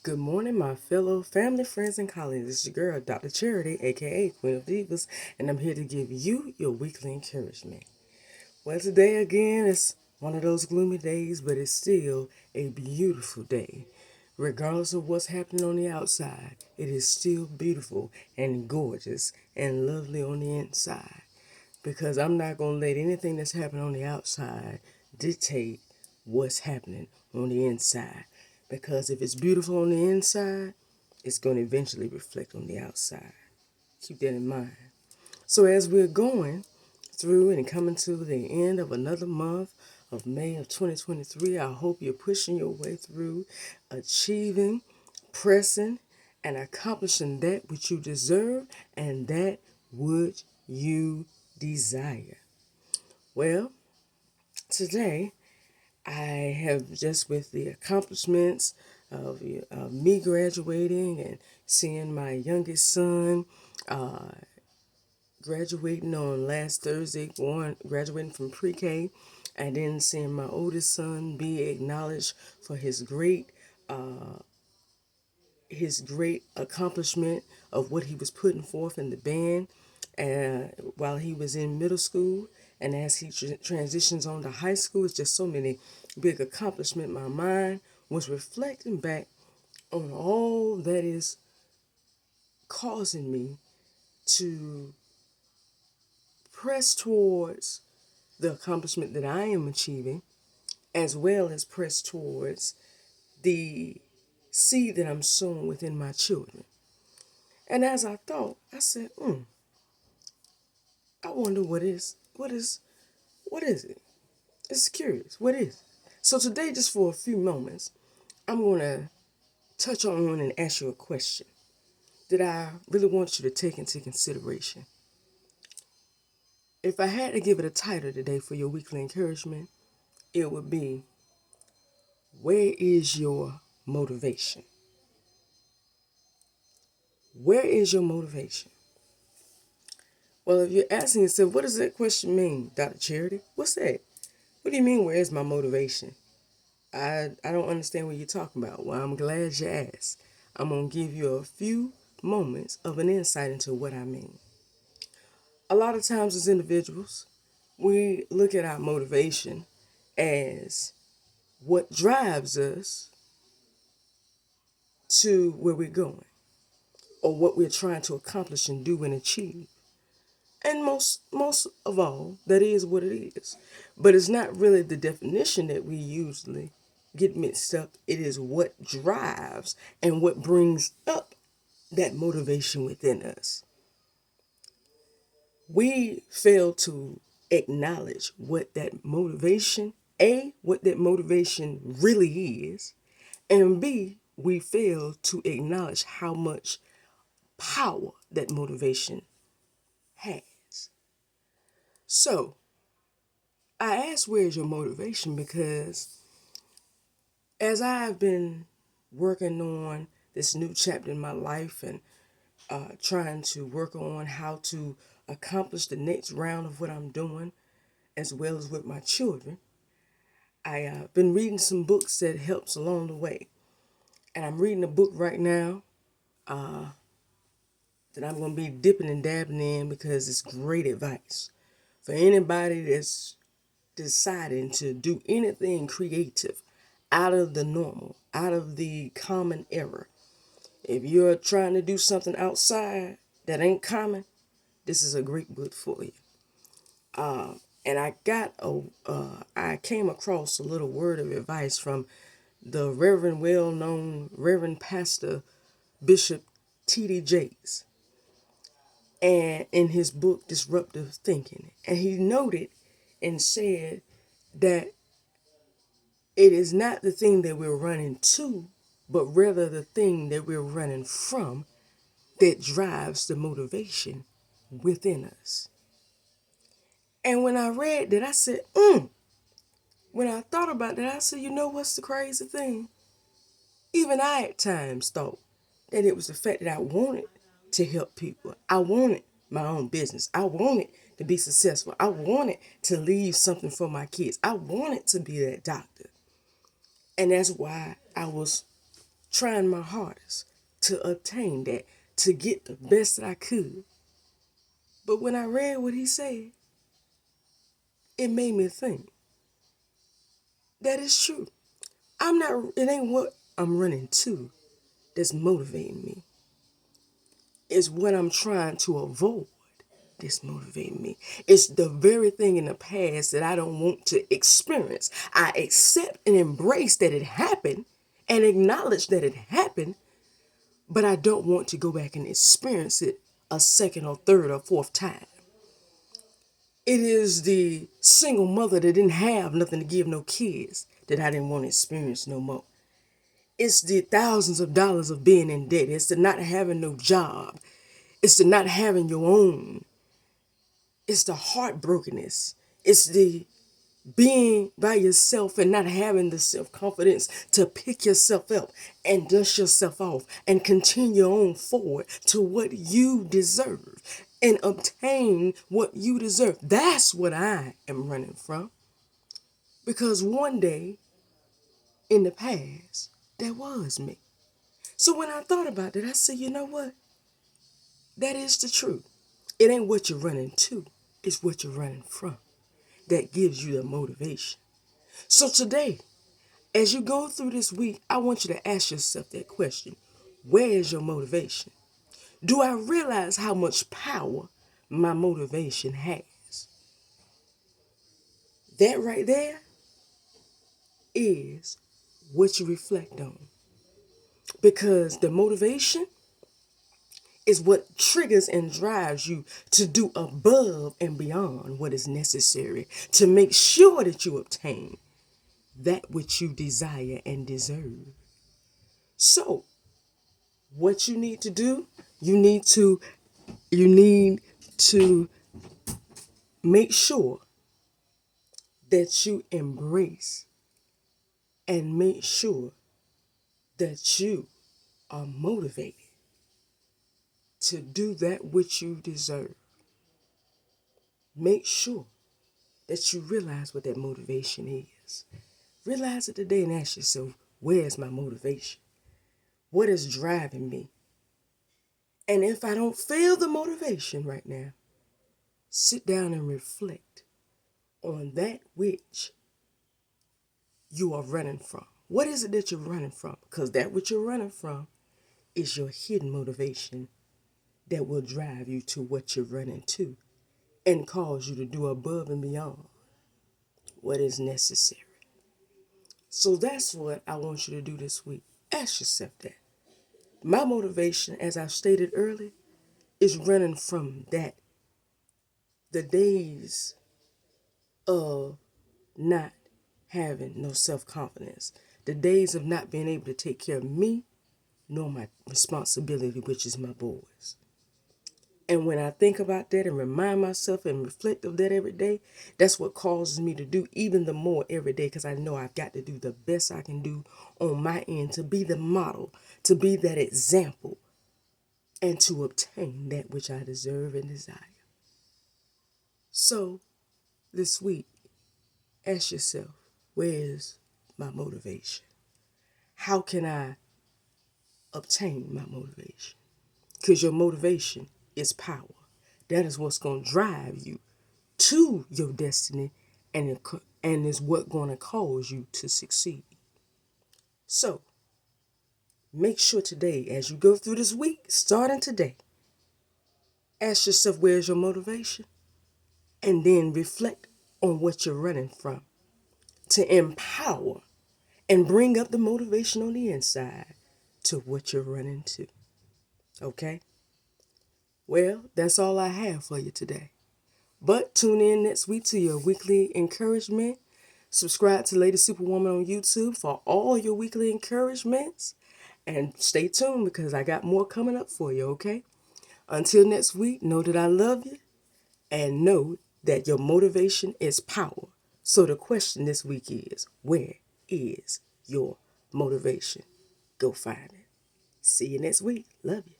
Good morning, my fellow family, friends, and colleagues. This is your girl, Dr. Charity, aka Queen of Divas, and I'm here to give you your weekly encouragement. Well, today again is one of those gloomy days, but it's still a beautiful day. Regardless of what's happening on the outside, it is still beautiful and gorgeous and lovely on the inside. Because I'm not going to let anything that's happening on the outside dictate what's happening on the inside. Because if it's beautiful on the inside, it's going to eventually reflect on the outside. Keep that in mind. So, as we're going through and coming to the end of another month of May of 2023, I hope you're pushing your way through, achieving, pressing, and accomplishing that which you deserve and that which you desire. Well, today I have just with the accomplishments of me graduating and seeing my youngest son graduating on last Thursday, graduating from pre-K, and then seeing my oldest son be acknowledged for his great accomplishment of what he was putting forth in the band while he was in middle school. And as he transitions on to high school, it's just so many big accomplishments. My mind was reflecting back on all that is causing me to press towards the accomplishment that I am achieving, as well as press towards the seed that I'm sowing within my children. And as I thought, I said, I wonder what is it? It's curious. What is it? So today, just for a few moments, I'm going to touch on and ask you a question that I really want you to take into consideration. If I had to give it a title today for your weekly encouragement, it would be, where is your motivation? Where is your motivation? Well, if you're asking yourself, what does that question mean, Dr. Charity? What's that? What do you mean, where is my motivation? I don't understand what you're talking about. Well, I'm glad you asked. I'm going to give you a few moments of an insight into what I mean. A lot of times as individuals, we look at our motivation as what drives us to where we're going or what we're trying to accomplish and do and achieve. And most of all, that is what it is. But it's not really the definition that we usually get mixed up. It is what drives and what brings up that motivation within us. We fail to acknowledge what that motivation, A, what that motivation really is, and B, we fail to acknowledge how much power that motivation has. So, I ask, where's your motivation? Because as I've been working on this new chapter in my life and trying to work on how to accomplish the next round of what I'm doing, as well as with my children, I've been reading some books that helps along the way. And I'm reading a book right now that I'm going to be dipping and dabbing in because it's great advice for anybody that's deciding to do anything creative out of the normal, out of the common error. If you're trying to do something outside that ain't common, this is a great book for you. And I came across a little word of advice from the well-known Reverend Pastor Bishop T.D. Jakes, and in his book Disruptive Thinking, and he noted and said that it is not the thing that we're running to, but rather the thing that we're running from that drives the motivation within us. And when I read that, I said, When I thought about that, I said, you know what's the crazy thing? Even I at times thought that it was the fact that I wanted to help people. I wanted my own business. I wanted to be successful. I wanted to leave something for my kids. I wanted to be that doctor. And that's why I was trying my hardest to obtain that, to get the best that I could. But when I read what he said, it made me think that is true. It ain't what I'm running to that's motivating me. It's what I'm trying to avoid that's motivating me. It's the very thing in the past that I don't want to experience. I accept and embrace that it happened and acknowledge that it happened, but I don't want to go back and experience it a second or third or fourth time. It is the single mother that didn't have nothing to give no kids that I didn't want to experience no more. It's the thousands of dollars of being in debt. It's the not having no job. It's the not having your own. It's the heartbrokenness. It's the being by yourself and not having the self-confidence to pick yourself up and dust yourself off and continue on forward to what you deserve and obtain what you deserve. That's what I am running from. Because one day in the past, that was me. So when I thought about it, I said, you know what? That is the truth. It ain't what you're running to, it's what you're running from that gives you the motivation. So today, as you go through this week, I want you to ask yourself that question. Where is your motivation? Do I realize how much power my motivation has? That right there is what you reflect on. Because the motivation is what triggers and drives you to do above and beyond what is necessary to make sure that you obtain that which you desire and deserve. So, what you need to do, you need to make sure that you embrace and make sure that you are motivated to do that which you deserve. Make sure that you realize what that motivation is. Realize it today and ask yourself, where's my motivation? What is driving me? And if I don't feel the motivation right now, sit down and reflect on that which you are running from. What is it that you're running from? Because that which you're running from is your hidden motivation that will drive you to what you're running to and cause you to do above and beyond what is necessary. So that's what I want you to do this week. Ask yourself that. My motivation, as I stated earlier, is running from that. The days of not having no self-confidence. The days of not being able to take care of me, nor my responsibility, which is my boys. And when I think about that and remind myself and reflect of that every day, that's what causes me to do even the more every day, because I know I've got to do the best I can do on my end to be the model, to be that example, and to obtain that which I deserve and desire. So, this week, ask yourself, where's my motivation? How can I obtain my motivation? Because your motivation is power. That is what's going to drive you to your destiny and is what going to cause you to succeed. So, make sure today, as you go through this week, starting today, ask yourself, where's your motivation? And then reflect on what you're running from to empower and bring up the motivation on the inside to what you're running to. Okay? Well, that's all I have for you today. But tune in next week to your weekly encouragement. Subscribe to Lady Superwoman on YouTube for all your weekly encouragements. And stay tuned because I got more coming up for you, okay? Until next week, know that I love you and know that your motivation is power. So the question this week is, where is your motivation? Go find it. See you next week. Love you.